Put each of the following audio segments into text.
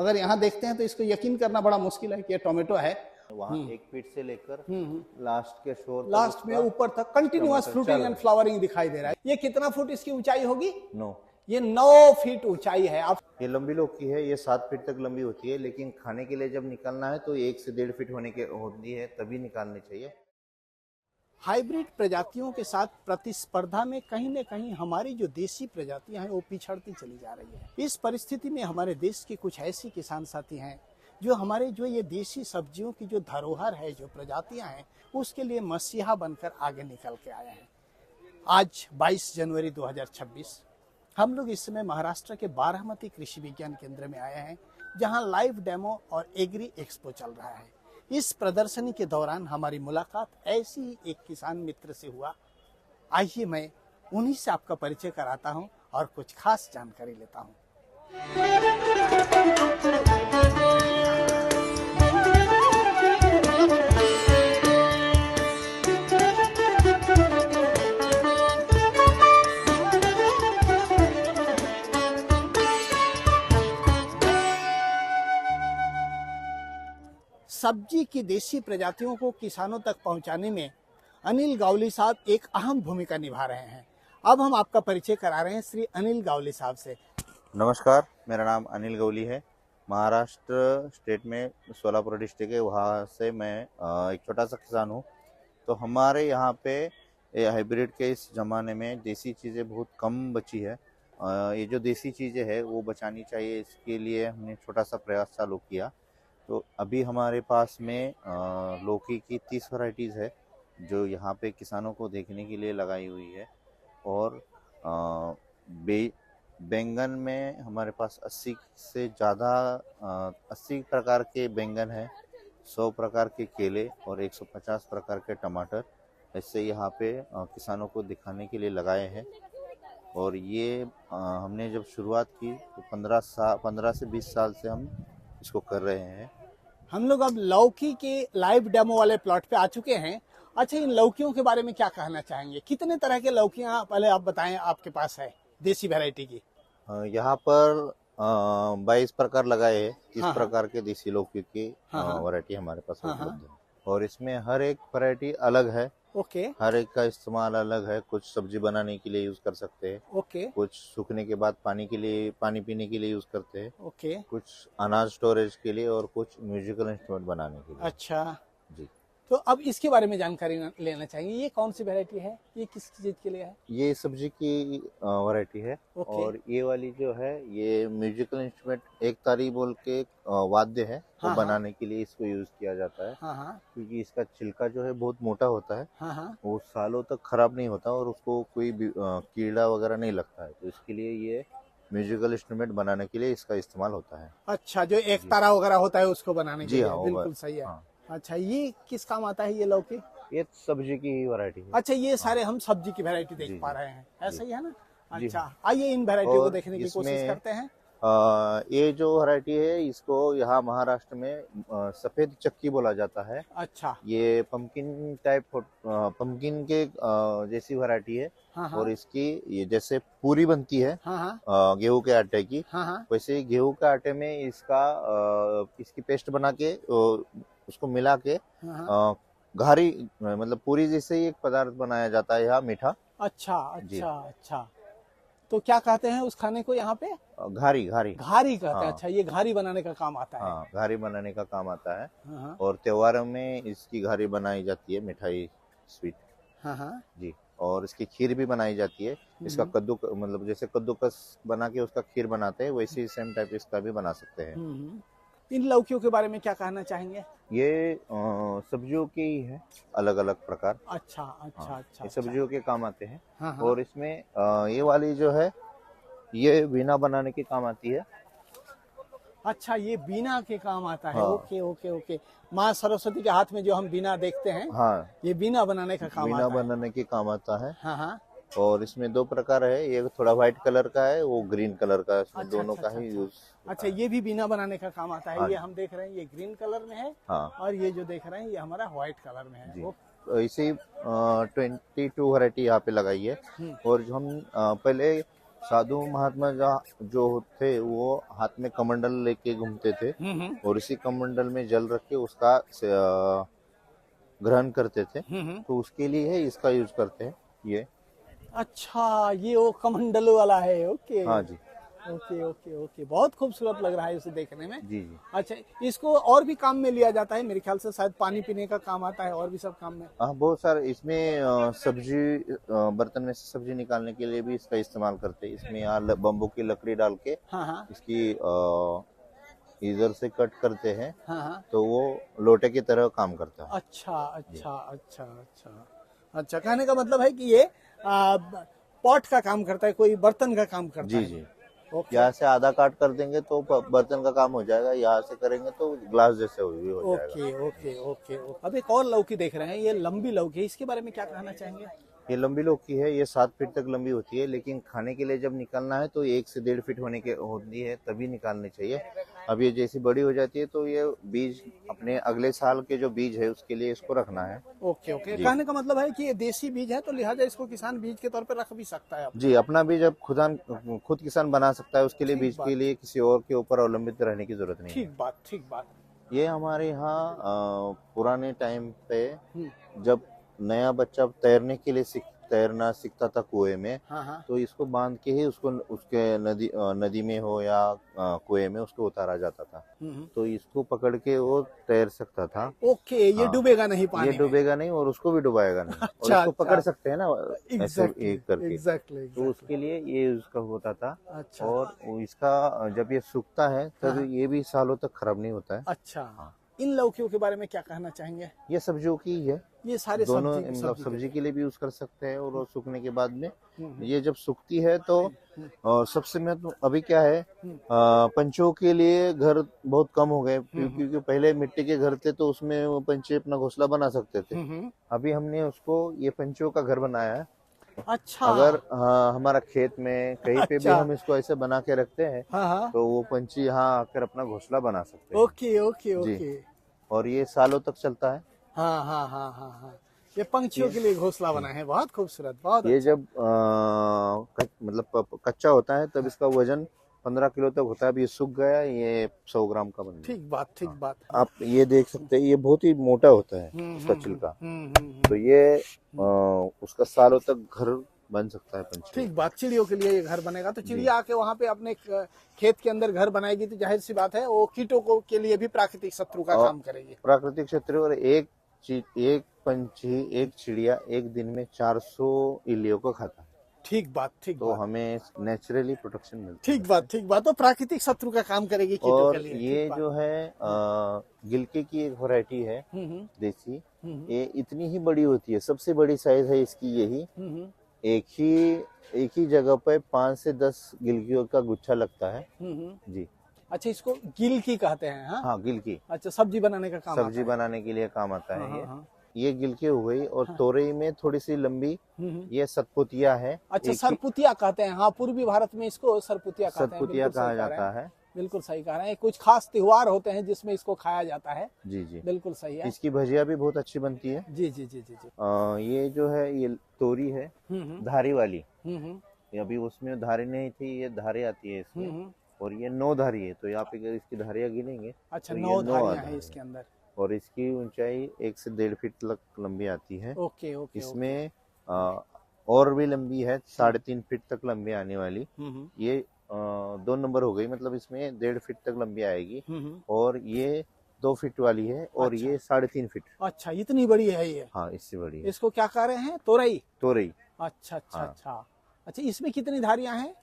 अगर यहाँ देखते हैं तो इसको यकीन करना बड़ा मुश्किल है कि ये टोमेटो है। वहाँ 1 फीट से लेकर लास्ट के शोर तक लास्ट में ऊपर तक कंटिन्यूअस फ्रूटिंग एंड फ्लावरिंग दिखाई दे रहा है। ये कितना फुट इसकी ऊंचाई होगी? 9। ये 9 फीट ऊंचाई है। आप ये लंबी लौकी है, ये 7 फीट तक लंबी होती है, लेकिन खाने के लिए जब निकालना है तो 1 से 1.5 फीट होती है, तभी निकालनी चाहिए। हाइब्रिड प्रजातियों के साथ प्रतिस्पर्धा में कहीं न कहीं हमारी जो देसी प्रजातियां हैं वो पिछड़ती चली जा रही है। इस परिस्थिति में हमारे देश के कुछ ऐसे किसान साथी हैं जो हमारे जो ये देसी सब्जियों की जो धरोहर है, जो प्रजातियां हैं, उसके लिए मसीहा बनकर आगे निकल के आए हैं। आज 22 जनवरी 2026 हम लोग इस समय महाराष्ट्र के बारामती कृषि विज्ञान केंद्र में आए हैं, जहां लाइव डेमो और एग्री एक्सपो चल रहा है। इस प्रदर्शनी के दौरान हमारी मुलाकात ऐसी ही एक किसान मित्र से हुआ। आइए मैं उन्हीं से आपका परिचय कराता हूं और कुछ खास जानकारी लेता हूं। सब्जी की देसी प्रजातियों को किसानों तक पहुंचाने में अनिल गावली साहब एक अहम भूमिका निभा रहे हैं। अब हम आपका परिचय करा रहे हैं श्री अनिल गावली साहब से। नमस्कार, मेरा नाम अनिल गवली है। महाराष्ट्र स्टेट में सोलापुर डिस्ट्रिक्ट है, वहाँ से मैं एक छोटा सा किसान हूँ। तो हमारे यहाँ पे हाइब्रिड के इस ज़माने में देसी चीज़ें बहुत कम बची है। ये जो देसी चीज़ें हैं वो बचानी चाहिए, इसके लिए हमने छोटा सा प्रयास चालू किया। तो अभी हमारे पास में लौकी की 30 वैरायटीज़ है जो यहाँ पे किसानों को देखने के लिए लगाई हुई है। और बैंगन में हमारे पास 80 से ज़्यादा 80 प्रकार के बैंगन हैं, 100 प्रकार के केले और 150 प्रकार के टमाटर ऐसे यहाँ पे किसानों को दिखाने के लिए लगाए हैं। और ये हमने जब शुरुआत की तो 15 से 20 साल से हम इसको कर रहे हैं। हम लोग अब लौकी के लाइव डेमो वाले प्लॉट पे आ चुके हैं। अच्छा, इन लौकियों के बारे में क्या कहना चाहेंगे? कितने तरह के लौकियां पहले आप बताएं आपके पास है देसी वैरायटी की? यहाँ पर 22 प्रकार लगाए हैं। 30 हाँ, प्रकार के देसी लौकी की हाँ, वैरायटी हमारे पास हाँ, उपलब्ध है। और इसमें हर एक वैरायटी अलग है, ओके हर एक का इस्तेमाल अलग है। कुछ सब्जी बनाने के लिए यूज कर सकते हैं, ओके कुछ सूखने के बाद पानी पीने के लिए यूज करते हैं, ओके। कुछ अनाज स्टोरेज के लिए और कुछ म्यूजिकल इंस्ट्रूमेंट बनाने के लिए। अच्छा, जी, तो अब इसके बारे में जानकारी लेना चाहेंगे। ये कौन सी वैरायटी है? ये किस चीज के लिए है? ये सब्जी की वैरायटी है। ओके। और ये वाली जो है ये म्यूजिकल इंस्ट्रूमेंट एक तारी बोल के वाद्य है, हाँ, वो बनाने के लिए इसको यूज किया जाता है। हाँ हाँ क्योंकि इसका छिलका जो है बहुत मोटा होता है, हाँ हाँ। वो सालों तक खराब नहीं होता और उसको कोई भी कीड़ा वगैरह नहीं लगता है। तो इसके लिए ये म्यूजिकल इंस्ट्रूमेंट बनाने के लिए इसका इस्तेमाल होता है। अच्छा, जो एक तारा वगैरह होता है उसको बनाने के जी लिए? हाँ, बिल्कुल सही है। हाँ। अच्छा, ये किस काम आता है ये लौकी? ये सब्जी की ही वैरायटी है। अच्छा, ये सारे हम सब्जी की वैरायटी देख जी, पा रहे हैं, ऐसा ही है ना? जी। अच्छा, आइए इन वैरायटियों को और देखने की कोशिश इसमें करते हैं। ये जो वैरायटी है इसको यहाँ महाराष्ट्र में सफेद चक्की बोला जाता है। अच्छा, ये पंपकिन पंपकिन के जैसी वैरायटी है। हाँ हाँ और इसकी ये जैसे पूरी बनती है हाँ हाँ गेहूं के आटे की, हाँ हाँ। वैसे ही गेहूं के आटे में इसकी पेस्ट बना के उसको मिला के हाँ, हाँ। घारी मतलब पूरी जैसे ही एक पदार्थ बनाया जाता है यहाँ मीठा। अच्छा जी। अच्छा अच्छा, तो क्या कहते हैं उस खाने को यहाँ पे? घारी घारी घारी कहते हैं। हाँ। अच्छा, ये घारी बनाने का काम आता है। हाँ, घारी बनाने का काम आता है। हाँ हाँ और त्योहारों में इसकी घारी बनाई जाती है, मिठाई स्वीट। हाँ हाँ। जी। और इसकी खीर भी बनाई जाती है। इसका कद्दू मतलब जैसे कद्दूकस बना के उसका खीर बनाते हैं, वैसे ही सेम टाइप इसका भी बना सकते हैं। इन लौकियों के बारे में क्या कहना चाहेंगे? ये सब्जियों के ही है, अलग अलग प्रकार। अच्छा अच्छा हाँ, अच्छा। ये सब्जियों के काम आते हैं। हाँ हाँ। और इसमें ये वाली जो है ये वीणा बनाने के काम आती है। अच्छा, ये बीना के काम आता है। हाँ। Okay okay okay. माँ सरस्वती के हाथ में जो हम बीना देखते हैं, हाँ, ये बीना बनाने का काम वीणा आता है। बनाने के काम आता है। हाँ हाँ। और इसमें 2 प्रकार है, ये थोड़ा व्हाइट कलर का है, वो ग्रीन कलर का है। इसमें अच्छा दोनों अच्छा का ही अच्छा यूज। अच्छा, ये भी बीना बनाने का काम आता है। हाँ ये जी। हम देख रहे हैं, ये ग्रीन कलर में है। हाँ और ये जो देख रहे हैं ये हमारा व्हाइट कलर में है। जी। वो तो ऐसे ही 22 वैरायटी यहाँ पे लगाई है। और जो हम पहले साधु महात्मा जो थे वो हाथ में कमंडल लेके घूमते थे और इसी कमंडल में जल रख के उसका ग्रहण करते थे। तो उसके लिए है इसका यूज करते हैं ये। अच्छा, ये वो कमंडल वाला है। ओके। हाँ जी। ओके ओके ओके, बहुत खूबसूरत लग रहा है उसे देखने में। जी जी। अच्छा, इसको और भी काम में लिया जाता है मेरे ख्याल से, शायद पानी पीने का काम आता है और भी सब काम में। हाँ, बहुत सारे इसमें सब्जी बर्तन में से सब्जी निकालने के लिए भी इसका इस्तेमाल करते हैं। इसमें यहाँ बम्बू की लकड़ी डाल के हाँ हाँ इसकी इधर से कट करते हैं हाँ हाँ। तो वो लोटे की तरह काम करता है। अच्छा अच्छा अच्छा अच्छा अच्छा, कहने का मतलब है कि ये पॉट का काम करता है, कोई बर्तन का काम करता जी है। जी। ओके यहाँ से आधा काट कर देंगे तो बर्तन का काम हो जाएगा, यहाँ से करेंगे तो ग्लास जैसे भी हो जाएगा। Okay okay okay okay. अब एक और लौकी देख रहे हैं, ये लंबी लौकी है, इसके बारे में क्या कहना चाहेंगे? ये लंबी लौकी है, ये 7 फीट तक लंबी होती है, लेकिन खाने के लिए जब निकालना है तो 1 से 1.5 फीट होती है तभी निकालनी चाहिए। अब ये जैसी बड़ी हो जाती है तो ये बीज अपने अगले साल के जो बीज है उसके लिए इसको रखना है। ओके ओके, कहने का मतलब है कि ये देसी बीज है तो लिहाजा इसको किसान बीज के तौर पर रख भी सकता है। जी, अपना बीज अब खुद किसान बना सकता है, उसके लिए ठीक बीज बात। के लिए किसी और के ऊपर अवलंबित रहने की जरूरत नहीं है। ठीक बात ठीक बात। ये हमारे यहाँ पुराने टाइम पे हम्म, जब नया बच्चा तैरना सीखता था कुएं में, हाँ हाँ। तो इसको बांध के ही उसको उसके नदी में हो या कुएं में उसको उतारा जाता था। तो इसको पकड़ के वो तैर सकता था। ओके, ये हाँ, डूबेगा नहीं पानी ये में। डूबेगा नहीं और उसको भी डुबाएगा नहीं। और अच्छा, इसको अच्छा। पकड़ सकते हैं ना ऐसे एक करके। एग्जैक्टली तो उसके लिए ये उसका होता था। अच्छा और इसका जब ये सूखता है तब हाँ। ये भी सालों तक खराब नहीं होता है। अच्छा, हाँ। इन लौकियों के बारे में क्या कहना चाहेंगे? ये सब्जियों की ही है, ये सारे दोनों सब्जी मतलब सब्जी के लिए भी यूज कर सकते हैं। और सूखने के बाद में हम्म, ये जब सूखती है तो सबसे महत्व अभी क्या है, पंछियों के लिए घर बहुत कम हो गए, क्योंकि पहले मिट्टी के घर थे तो उसमें वो पंछी अपना घोंसला बना सकते थे। अभी हमने उसको ये पंछियों का घर बनाया है। अच्छा। अगर हमारा खेत में कहीं पे भी अच्छा। हम इसको ऐसे बना के रखते हैं हाँ हाँ। तो वो पंछी यहाँ आकर अपना घोंसला बना सकते हैं। ओके ओके जी। ओके। और ये सालों तक चलता है। हाँ हाँ हाँ हाँ हाँ, ये पंछियों के लिए घोंसला बना है, बहुत खूबसूरत, बहुत ये अच्छा। जब मतलब कच्चा होता है तब इसका वजन 15 किलो तक होता है। अब ये सूख गया, ये 100 ग्राम का बन गया। ठीक बात ठीक बात। आप ये देख सकते हैं, ये बहुत ही मोटा होता है इसका छिलका। तो ये उसका सालों तक घर बन सकता है पंछी। ठीक बात, चिड़ियों के लिए ये घर बनेगा तो चिड़िया आके वहाँ पे अपने खेत के अंदर घर बनाएगी तो जाहिर सी बात है वो कीटों को के लिए भी प्राकृतिक शत्रु का काम करेगी। प्राकृतिक शत्रु। और एक पंछी, एक चिड़िया एक दिन में 400 इल्लियों को खाता है। ठीक बात ठीक तो बात। हमें नेचुरली प्रोटेक्शन मिलती है। ठीक बात, तो प्राकृतिक शत्रु का काम करेगी कीटों और के लिए। ये जो है गिलके की एक वैरायटी है देसी। ये इतनी ही बड़ी होती है, सबसे बड़ी साइज है इसकी यही। एक ही जगह पे 5 से 10 गिलकियों का गुच्छा लगता है। जी। अच्छा, इसको गिलकी कहते हैं? हाँ हाँ, गिलकी। अच्छा, सब्जी बनाने का काम आता सब्जी है। बनाने के लिए काम आता है। हाँ, ये हाँ, ये गिलकी हो गई। और तोरई में थोड़ी सी लंबी ये सतपुतिया है। अच्छा, सरपुतिया कहते हैं। हाँ, पूर्वी भारत में इसको सरपुतिया कहते हैं। सतपुतिया बिल्कुल कहा सही कह रहे जाता हैं। है। बिल्कुल सही कह रहे हैं। कुछ खास त्योहार होते हैं जिसमें इसको खाया जाता है। जी जी। बिल्कुल सही है। इसकी भजिया भी बहुत अच्छी बनती है। जी जी जी जी जी। ये जो है ये तोरी है, धारी वाली। हम्म। अभी उसमें धारी नहीं थी, ये धारी आती है इसमें। और ये 9 धारी है, तो यहाँ पे अगर इसकी धारियां गिनेंगे अच्छा, तो ये 9 धारियां धारी हैं इसके अंदर। और इसकी ऊंचाई 1 से 1.5 फीट तक लंबी आती है। Okay okay. इसमें और भी लंबी है, 3.5 फीट तक लंबी आने वाली। ये 2 नंबर हो गई, मतलब इसमें 1.5 फीट तक लंबी आएगी। और ये 2 फीट वाली है और ये 3.5 फीट। अच्छा, इतनी बड़ी है ये? हाँ, इससे बड़ी है। इसको क्या कह रहे हैं? तोरई? तोरई। अच्छा अच्छा हाँ। अच्छा अच्छा, इसमें कितनी धारियां हैं?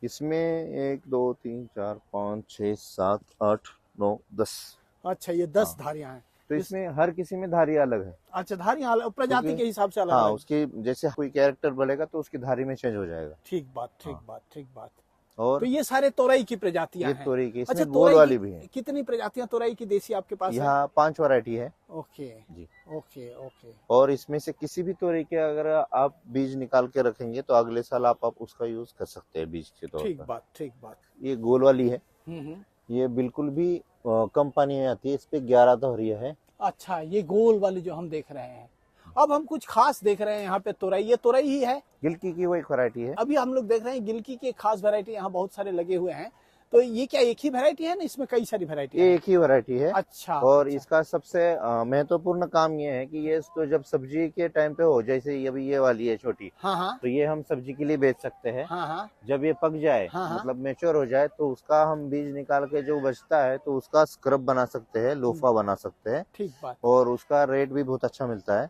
इसमें 1 2 3 4 5 6 7 8 9 10। अच्छा, ये 10 धारियां हैं। तो इसमें हर किसी में धारी अलग है। अच्छा, धारियां प्रजाति के हिसाब से अलग हाँ, अलग। उसकी जैसे कोई कैरेक्टर बढ़ेगा तो उसकी धारी में चेंज हो जाएगा। ठीक बात ठीक बात ठीक बात। और तो ये सारे तोरई की प्रजातियां ये हैं। तोरई की, इसमें अच्छा, गोल वाली भी है। कितनी प्रजातियां तोरई की देसी आपके पास है? यहाँ 5 वैरायटी है। ओके जी। Okay okay. और इसमें से किसी भी तोरई के अगर आप बीज निकाल के रखेंगे तो अगले साल आप उसका यूज कर सकते हैं बीज के तौर ठीक पर। बात ठीक बात। ये गोल वाली है। ये बिल्कुल भी कम पानी में आती है। इस पे 11 धारियां है। अच्छा, ये गोल वाली जो हम देख रहे हैं। अब हम कुछ खास देख रहे हैं यहाँ पे तोरई, ये तोरई ही है। गिलकी की वो एक वैरायटी है। अभी हम लोग देख रहे हैं गिलकी की एक खास वैरायटी यहाँ बहुत सारे लगे हुए हैं। तो ये क्या एक ही वैरायटी है ना, इसमें कई सारी वैरायटी ये है? एक ही वैरायटी है। अच्छा। और अच्छा। इसका सबसे महत्वपूर्ण काम ये है कि ये तो जब सब्जी के टाइम पे हो, जैसे अभी ये वाली है छोटी, हाँ हाँ तो ये हम सब्जी के लिए बेच सकते हैं। हाँ हाँ जब ये पक जाए, हाँ हाँ। मतलब मेच्योर हो जाए, तो उसका हम बीज निकाल के जो बचता है तो उसका स्क्रब बना सकते हैं, लोफा बना सकते हैं। ठीक बात। और उसका रेट भी बहुत अच्छा मिलता है।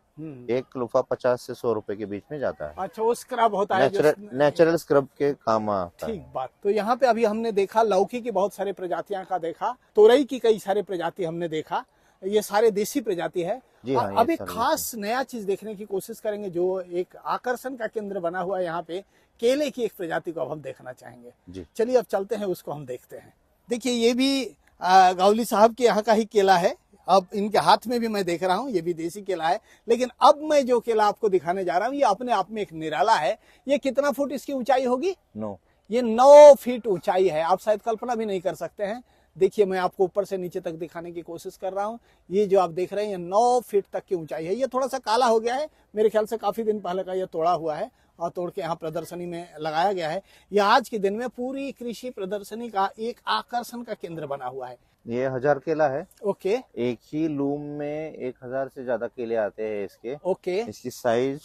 एक लोफा 50 से 100 रुपए के बीच में जाता है। अच्छा, वो स्क्रब होता है नेचुरल स्क्रब के काम आता है। ठीक बात। तो यहाँ पे अभी हमने देखा लौकी की बहुत सारे प्रजातियां का देखा, तोरई की कई सारे प्रजाति हमने देखा, ये सारे देसी प्रजाति है। जी हाँ, अब ये एक सारे खास नया चीज देखने की कोशिश करेंगे जो एक आकर्षण का केंद्र बना हुआ है यहाँ पे, केले की एक प्रजाति को अब हम देखना चाहेंगे। जी। चलिए अब चलते हैं, उसको हम देखते हैं। देखिए ये भी गावली साहब के यहाँ का ही केला है। अब इनके हाथ में भी मैं देख रहा हूँ, ये भी देसी केला है। लेकिन अब मैं जो केला आपको दिखाने जा रहा हूँ ये अपने आप में एक निराला है। ये कितना फुट इसकी ऊंचाई होगी? 9। ये 9 फीट ऊंचाई है। आप शायद कल्पना भी नहीं कर सकते हैं। देखिए मैं आपको ऊपर से नीचे तक दिखाने की कोशिश कर रहा हूँ। ये जो आप देख रहे हैं ये 9 फीट तक की ऊंचाई है। ये थोड़ा सा काला हो गया है, मेरे ख्याल से काफी दिन पहले का ये तोड़ा हुआ है और तोड़ के यहाँ प्रदर्शनी में लगाया गया है। यह आज के दिन में पूरी कृषि प्रदर्शनी का एक आकर्षण का केंद्र बना हुआ है। ये 1000 केला है। ओके। एक ही लूम में 1000 से ज्यादा केले आते हैं इसके। ओके। इसकी साइज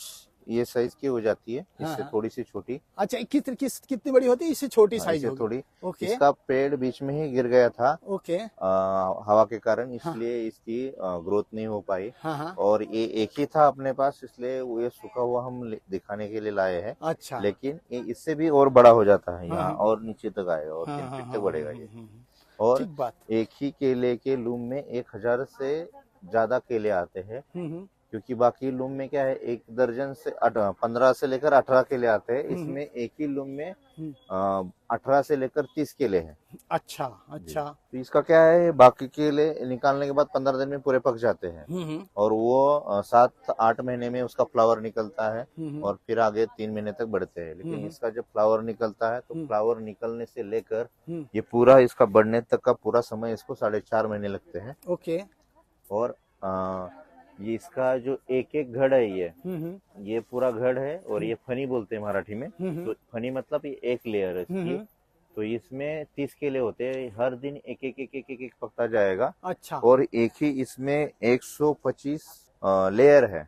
ये साइज की हो जाती है, इससे हाँ। थोड़ी सी छोटी। अच्छा, कितनी बड़ी होती है? इससे छोटी साइज होगी थोड़ी। ओके। इसका पेड़ बीच में ही गिर गया था। ओके। हवा के कारण, इसलिए इसकी ग्रोथ नहीं हो पाई। हाँ हाँ। और ये एक ही था अपने पास, इसलिए वो ये सूखा हुआ हम दिखाने के लिए लाए हैं। अच्छा। लेकिन ये इससे भी और बड़ा हो जाता है, हाँ, यहाँ हाँ। और नीचे तक आएगा और 3 फीट तक बढ़ेगा ये। और ठीक बात। एक ही केले के लूम में 1000 से ज्यादा केले आते हैं। क्योंकि बाकी लूम में क्या है, 1 दर्जन से 15 से लेकर 18 केले आते हैं। इसमें एक ही लूम में 18 से लेकर 30 केले हैं। अच्छा अच्छा। तो इसका क्या है, बाकी केले निकालने के बाद 15 दिन में पूरे पक जाते हैं। और वो 7-8 महीने में उसका फ्लावर निकलता है और फिर आगे 3 महीने तक बढ़ते हैं। लेकिन इसका जब फ्लावर निकलता है तो फ्लावर निकलने से लेकर ये पूरा इसका बढ़ने तक का पूरा समय इसको 4.5 महीने लगते हैं। ओके। और ये इसका जो एक एक घड़ है, ये पूरा घड़ है। और ये फनी बोलते हैं मराठी में। तो फनी मतलब ये एक लेयर है इसकी। तो इसमें 30 केले होते हैं। हर दिन एक एक एक एक एक, एक पकता जाएगा। अच्छा। और एक ही इसमें 125 लेयर है।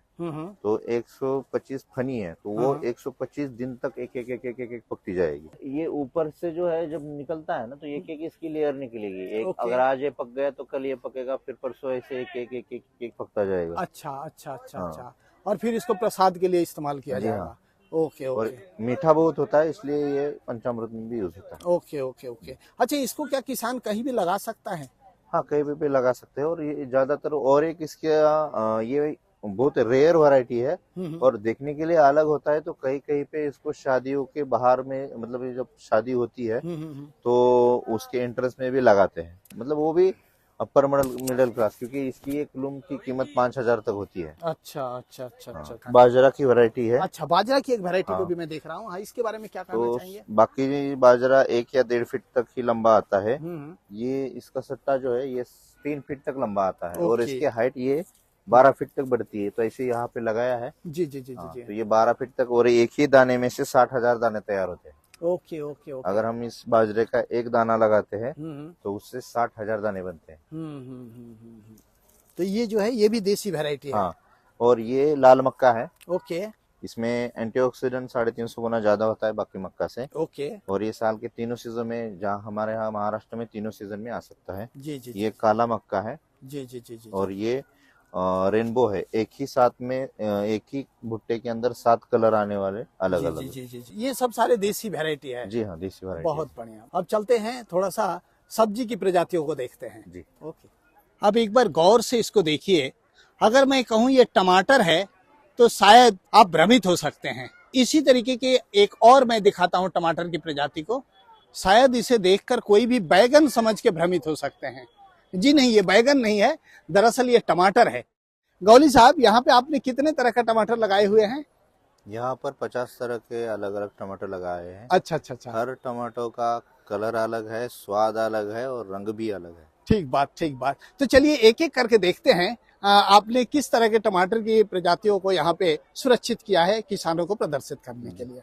तो 125 फनी है, तो वो 125 दिन तक एक एक एक एक एक, एक पकती जाएगी। ये ऊपर से जो है जब निकलता है ना, तो एक एक इसकी लेयर निकलेगी। एक अगर आज ये पक गया तो कल ये पकेगा, फिर परसों ऐसे एक एक एक एक एक पकता जाएगा। अच्छा अच्छा अच्छा अच्छा। और फिर इसको प्रसाद के लिए इस्तेमाल किया जाएगा। ओके और ओके। मीठा बहुत होता है, इसलिए ये पंचामृत में भी यूज होता है। Okay okay okay. अच्छा, इसको क्या किसान कहीं भी लगा सकता है? हाँ, कहीं भी लगा सकते हैं। और ये ज्यादातर, और एक इसके ये बहुत रेयर वैरायटी है और देखने के लिए अलग होता है। तो कहीं कहीं पे इसको शादियों के बाहर में, मतलब ये जब शादी होती है तो उसके एंट्रेंस में भी लगाते हैं। मतलब वो भी अपर मिडिल क्लास, क्योंकि इसकी एक लूम की कीमत 5000 तक होती है। अच्छा अच्छा अच्छा अच्छा। बाजरा की वैरायटी है। अच्छा, बाजरा की एक वैरायटी को भी मैं देख रहा हूँ। हाँ, इसके बारे में क्या कहना तो चाहेंगे? बाकी बाजरा 1 या 1.5 फीट तक ही लंबा आता है। ये इसका सट्टा जो है ये 3 फीट तक लंबा आता है। और इसकी हाइट ये 12 फीट तक बढ़ती है। तो ऐसे यहाँ पे लगाया है। जी जी जी जी। तो ये 12 फीट तक, और एक ही दाने में से 60,000 दाने तैयार होते हैं। Okay okay okay. अगर हम इस बाजरे का एक दाना लगाते हैं तो उससे 60,000 दाने बनते हैं। तो ये जो है ये भी देसी वैरायटी है। हाँ। और ये लाल मक्का है। ओके। इसमें एंटीऑक्सीडेंट 350 गुना ज्यादा होता है बाकी मक्का से। ओके। और ये साल के तीनों सीजन में, जहाँ हमारे यहाँ महाराष्ट्र में तीनों सीजन में आ सकता है। जी जी। ये काला मक्का है। जी जी जी जी। और ये रेनबो है। एक ही साथ में एक ही भुट्टे के अंदर 7 कलर आने वाले अलग अलग। जी जी जी जी। ये सब सारे देसी वैरायटी है। जी हाँ, देसी वैरायटी। बहुत बढ़िया। अब चलते हैं, थोड़ा सा सब्जी की प्रजातियों को देखते हैं। जी। ओके। अब एक बार गौर से इसको देखिए। अगर मैं कहूँ ये टमाटर है तो शायद आप भ्रमित हो सकते हैं। इसी तरीके के एक और मैं दिखाता हूँ टमाटर की प्रजाति को। शायद इसे देखकर कोई भी बैगन समझ के भ्रमित हो सकते हैं। जी नहीं, ये बैगन नहीं है, दरअसल ये टमाटर है। गौली साहब, यहाँ पे आपने कितने तरह का टमाटर लगाए हुए हैं? यहाँ पर 50 तरह के अलग अलग टमाटर लगाए हैं। अच्छा अच्छा अच्छा। हर टमाटो का कलर अलग है, स्वाद अलग है और रंग भी अलग है। ठीक बात ठीक बात। तो चलिए एक एक करके देखते हैं। आपने किस तरह के टमाटर की प्रजातियों को यहाँ पे सुरक्षित किया है किसानों को प्रदर्शित करने के लिए?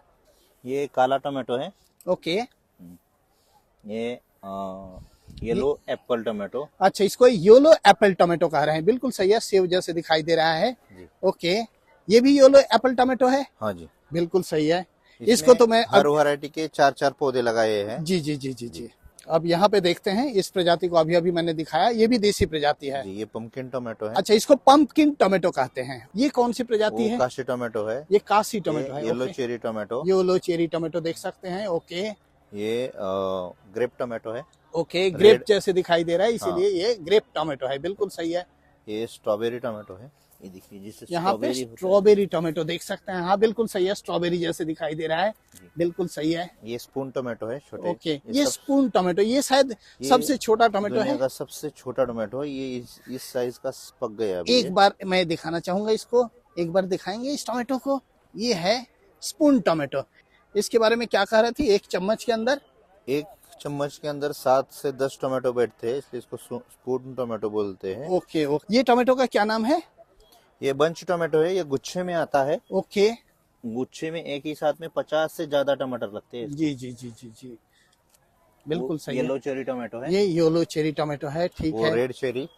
ये काला टमाटो है, ओके। ये येलो एप्पल टमाटो। अच्छा, इसको येलो एप्पल टोमेटो कह रहे हैं, बिल्कुल सही है, सेव जैसे दिखाई दे रहा है जी। ओके, ये भी येलो एप्पल टोमेटो है? हाँ जी, बिल्कुल सही है। इसमें इसको तो मैं हर वैरायटी के 4-4 पौधे लगाए हैं। जी जी जी जी जी। अब यहाँ पे देखते हैं इस प्रजाति को, अभी अभी मैंने दिखाया, ये भी देसी प्रजाति है। जी, ये पंपकिन टोमेटो है। अच्छा, इसको पंपकिन टोमेटो कहते हैं। ये कौन सी प्रजाति है? काशी टोमेटो है। ये काशी टोमेटो है। Yellow cherry tomato. Yellow cherry tomato देख सकते हैं। ओके, ये ग्रेप टोमेटो है। ओके, ग्रेप रेड- जैसे दिखाई दे रहा है, इसीलिए ये ग्रेप टोमेटो है, बिल्कुल सही है। ये स्ट्रॉबेरी टोमेटो है, ये देखिए जिससे यहाँ पे स्ट्रॉबेरी टोमेटो देख सकते हैं। हाँ बिल्कुल सही है, स्ट्रॉबेरी जैसे दिखाई दे रहा है, बिल्कुल सही है। ये स्पून टोमेटो है, छोटे। ओके, ये स्पून टोमेटो, ये शायद सबसे छोटा टोमेटो है। दुनिया का सबसे छोटा टोमेटो है। ये इस साइज का पक गया अभी। एक बार मैं दिखाना चाहूंगा इसको, एक बार दिखाएंगे इस टोमेटो को। ये है स्पून टोमेटो। इसके बारे में क्या कह रहे थे? एक चम्मच के अंदर 7 से 10 टोमेटो बैठते हैं, इसलिए इसको स्पून टोमेटो बोलते हैं। ओके ओके, ये टोमेटो का क्या नाम है? ये बंच टोमेटो है, ये गुच्छे में आता है। ओके, गुच्छे में एक ही साथ में 50 से ज्यादा टमाटर लगते हैं। जी जी जी जी जी, बिल्कुल सही है। येलो चेरी टोमेटो है। ये येलो चेरी टोमेटो है, ठीक वो है। Red cherry.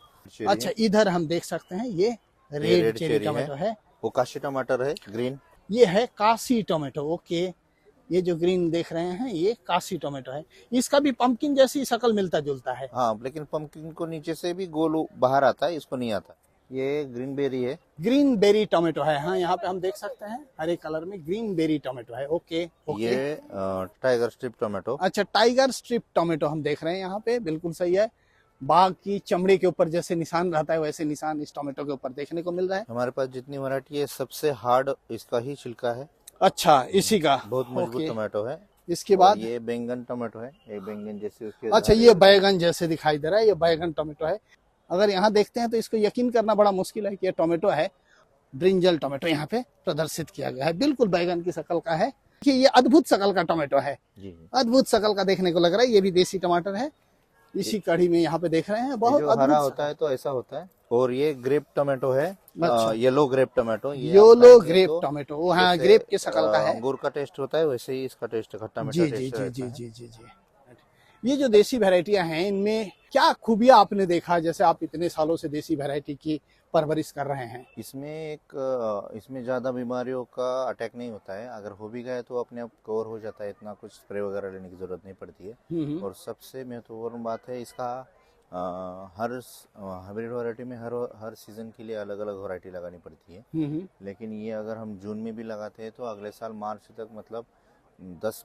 अच्छा, इधर हम देख सकते हैं ये रेड चेरी टोमेटो है। वो काशी टमाटर है, ग्रीन। ये है काशी टोमेटो। ओके, ये जो ग्रीन देख रहे हैं ये काशी टोमेटो है। इसका भी पंपकिन जैसी शक्ल मिलता जुलता है। हाँ, लेकिन पंपकिन को नीचे से भी गोल बाहर आता है, इसको नहीं आता। ये ग्रीन बेरी है। ग्रीन बेरी टोमेटो है। हाँ, यहाँ पे हम देख सकते हैं हरे कलर में ग्रीन बेरी टोमेटो है। Okay okay. ये टाइगर स्ट्रिप टोमेटो। अच्छा, टाइगर स्ट्रिप टोमेटो हम देख रहे हैं यहाँ पे, बिल्कुल सही है। बाघ की चमड़ी के ऊपर जैसे निशान रहता है, वैसे निशान इस टोमेटो के ऊपर देखने को मिल रहा है। हमारे पास जितनी वैरायटी है सबसे हार्ड इसका ही छिलका है। अच्छा, इसी का बहुत मजबूत ओके। टोमेटो है। इसके बाद ये बैंगन टोमेटो है, ये बैंगन जैसे उसके। अच्छा, ये बैगन जैसे दिखाई दे रहा है, ये बैगन टोमेटो है। अगर यहाँ देखते हैं तो इसको यकीन करना बड़ा मुश्किल है कि ये टोमेटो है। ब्रिंजल टोमेटो यहाँ पे प्रदर्शित किया गया है, बिल्कुल बैगन की शक्ल का है कि ये अद्भुत शक्ल का टोमेटो है। जी, अद्भुत शक्ल का देखने को लग रहा है। ये भी देसी टमाटर है, इसी कड़ी में यहाँ पे देख रहे हैं, बहुत जो हरा अद्भुत होता है तो ऐसा होता है। और ये ग्रेप टोमेटो है, अच्छा। Yellow grape tomato. Yellow grape tomato, हाँ, ग्रेप के शक्ल का है। अंगूर का टेस्ट होता है वैसे ही इसका टेस्ट खट्टा मीठा जी जी टेस्ट जी रहता जी है। जी जी जी। ये जो देसी वैरायटियां हैं, इनमें क्या खूबियां आपने देखा, जैसे आप इतने सालों से देसी वैरायटी की परवरिश कर रहे हैं? इसमें ज्यादा बीमारियों का अटैक नहीं होता है। अगर हो भी गए तो अपने आप कवर हो जाता है, इतना कुछ स्प्रे वगैरह लेने की जरूरत नहीं पड़ती है। और सबसे महत्वपूर्ण बात है इसका हर हाइब्रिड वैरायटी में हर सीजन के लिए अलग अलग वैरायटी लगानी पड़ती है। लेकिन ये अगर हम जून में भी लगाते हैं तो अगले साल मार्च तक, मतलब 10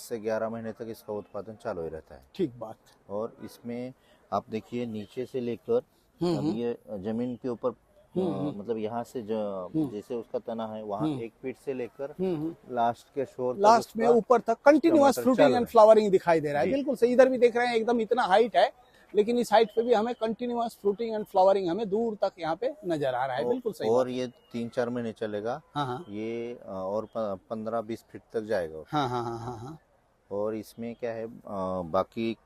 से 11 महीने तक इसका उत्पादन चालू ही रहता है। ठीक बात। और इसमें आप देखिए नीचे से लेकर अब ये जमीन के ऊपर मतलब यहाँ से जैसे उसका तना है वहाँ 1 फीट से लेकर लास्ट के शोर लास्ट में ऊपर तक कंटिन्यूअस फ्रूटिंग एंड फ्लावरिंग दिखाई दे रहा है, जी। बिल्कुल सही। इधर भी देख रहे हैं, एकदम इतना हाइट है, लेकिन इस हाइट पे भी हमें कंटिन्यूअस फ्रूटिंग एंड फ्लावरिंग हमें दूर तक यहाँ पे नजर आ रहा है, बिल्कुल सही। और ये 3-4 महीने चलेगा। हाँ हाँ ये और 15-20 फीट तक जाएगा। हाँ हाँ हाँ हाँ हाँ और इसमें क्या है, बाकी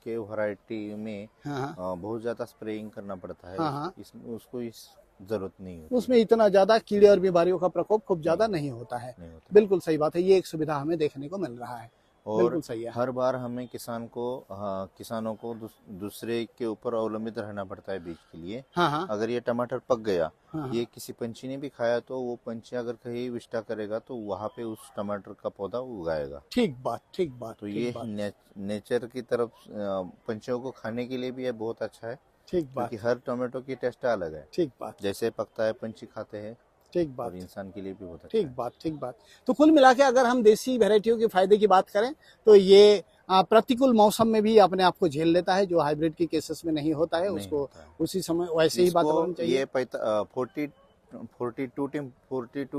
के वैरायटी में हाँ, बहुत ज्यादा स्प्रेइंग करना पड़ता है। हाँ। इसमें उसको इस जरूरत नहीं होती। उसमें इतना ज्यादा कीड़े और बीमारियों का प्रकोप खूब ज्यादा नहीं होता है। नहीं होता। बिल्कुल सही बात है, ये एक सुविधा हमें देखने को मिल रहा है, और बिल्कुल सही है। हर बार हमें किसानों को दूसरे के ऊपर अवलंबित रहना पड़ता है बीज के लिए। हाँ हाँ अगर ये टमाटर पक गया, हाँ। ये किसी पंछी ने भी खाया तो वो पंछी अगर कहीं विष्टा करेगा तो वहां पे उस टमाटर का पौधा उगाएगा। ठीक बात, ठीक बात, तो ठीक ये बात, नेचर की तरफ पंछियों को खाने के लिए भी ये बहुत अच्छा है, ठीक बात, क्योंकि हर टमाटो की टेस्ट अलग है। ठीक बात, जैसे पकता है पंछी खाते हैं, ठीक बात, और इंसान के लिए भी बहुत अच्छा ठीक है। बात, ठीक बात। तो कुल मिला के अगर हम देसी वैरायटियों के फायदे की बात करें तो ये प्रतिकूल मौसम में भी अपने आप को झेल लेता है, जो हाइब्रिड के केसेस में नहीं होता है, नहीं उसको होता है। उसी समय वैसे ही वातावरण चाहिए। ये 42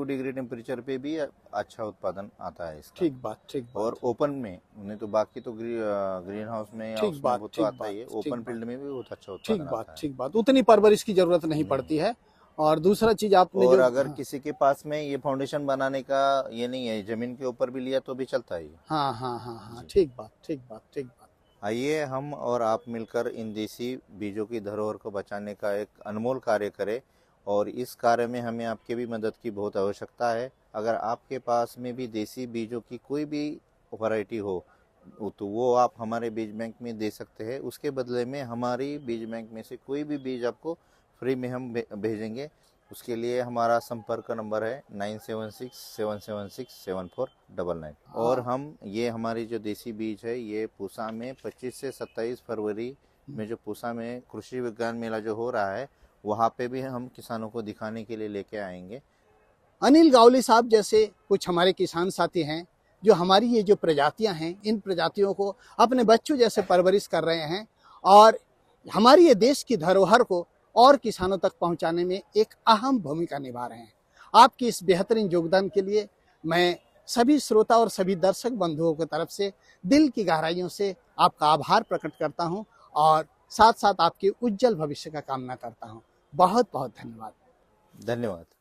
डिग्री टेम्परेचर पे भी अच्छा उत्पादन आता है इसका। ठीक बात, ठीक बात, और ओपन में नहीं तो बाकी तो ग्रीन हाउस में या ठीक उसमें बात, वो तो ठीक आता ही है, बात, ठीक ओपन बात। फील्ड में भी बहुत अच्छा ठीक उत्पादन बात, आता है। ठीक बात, उतनी परवरिश की जरूरत नहीं पड़ती है। और दूसरा चीज आपने और जो अगर किसी के पास में ये फाउंडेशन बनाने का ये नहीं है, जमीन के ऊपर भी लिया तो भी चलता है। हाँ हाँ हाँ हाँ, ठीक बात, ठीक बात, ठीक बात। आइए हम और आप मिलकर इन देसी बीजों की धरोहर को बचाने का एक अनमोल कार्य करें, और इस कार्य में हमें आपकी भी मदद की बहुत आवश्यकता है। अगर आपके पास में भी देसी बीजों की कोई भी वैरायटी हो तो वो आप हमारे बीज बैंक में दे सकते हैं। उसके बदले में हमारी बीज बैंक में से कोई भी बीज आपको फ्री में हम भेजेंगे। उसके लिए हमारा संपर्क नंबर है 9767767499। और हम ये हमारी जो देसी बीज है ये पूसा में 25 से 27 फरवरी में जो पूसा में कृषि विज्ञान मेला जो हो रहा है वहाँ पे भी हम किसानों को दिखाने के लिए लेके आएंगे। अनिल गावली साहब जैसे कुछ हमारे किसान साथी हैं जो हमारी ये जो प्रजातियां हैं इन प्रजातियों को अपने बच्चों जैसे परवरिश कर रहे हैं और हमारी ये देश की धरोहर को और किसानों तक पहुंचाने में एक अहम भूमिका निभा रहे हैं। आपकी इस बेहतरीन योगदान के लिए मैं सभी श्रोता और सभी दर्शक बंधुओं की तरफ से दिल की गहराइयों से आपका आभार प्रकट करता हूं और साथ साथ आपके उज्जवल भविष्य का कामना करता हूं। बहुत बहुत धन्यवाद। धन्यवाद।